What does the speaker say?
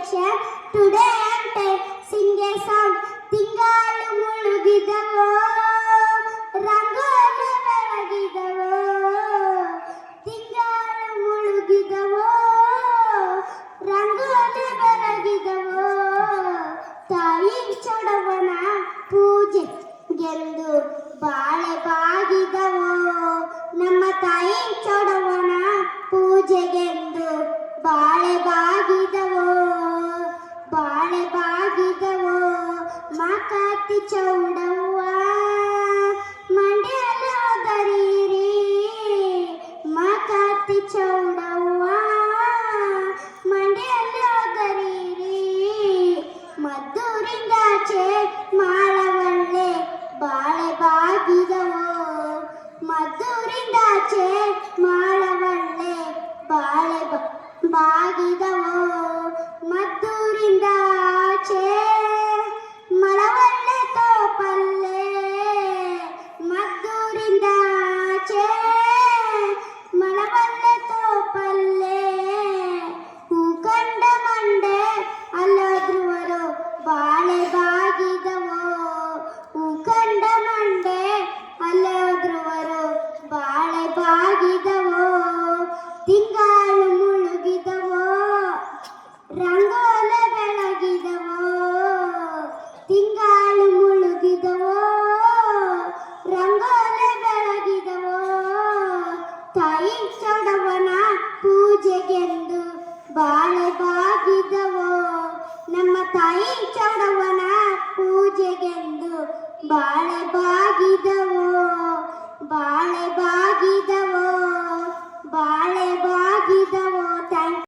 selection. Today I am sing a song. ತಿಂಗಾಲು ಮುಳುಗಿದವೋ rangoli ಬೆಳಗಿದವೋ ತಿಂಗಾಲು ಮುಳುಗಿದವೋ rangoli ಬೆಳಗಿದವೋ ತಾಯಿ ಚೊಡವನ ಪೂಜೆಗೆಂದು ಬಾಳೆ ಬಾಗಿದವೋ ನಮ್ಮ ತಾಯಿ ಚೊಡವನ ಪೂಜೆಗೆಂದು ಬಾಳೆ ಬಾಗಿದವೋ ಬಾಳೆ ಬಾಗಿದವೋ ಮಾಕಾತಿ ಚೌಡವ್ವ ಮಂಡ್ಯಲ್ಲ ದರೀರಿ ಮಾಕಾತಿ ಚೌಡವ್ವ ಮಂಡ್ಯಲ್ಲ ದರೀರಿ ಮದ್ದೂರಿಂದಾಚೆ ಮಾಳವಳ್ಳೆ ಬಾಳೆ ಬಾಗಿದವೋ ಮದ್ದೂರಿಂದಾಚೆ ಮಾಳವಳ್ಳೆ ಬಾಳೆ ಬಾಗಿದವೋ ಮದ್ದೂರಿಂದಾಚೆ ಮಳವಳ್ಳೆ ತೋಪಲ್ಲೆ ಮದ್ದೂರಿಂದಾಚೆ ಮಳವಳ್ಳೆ ತೋಪಲ್ಲೆ ಹೂ ಕಂಡ ಮಂಡೆ ಅಲ್ಲದ್ರುವರು ಬಾಳೆ ಬಾಗಿದವೋ ಹೂ ಕಂಡ ಮಂಡೆ ಅಲ್ಲದ್ರುವರು ಬಾಳೆ ಬಾಗಿದವೋ ತಿಂಗ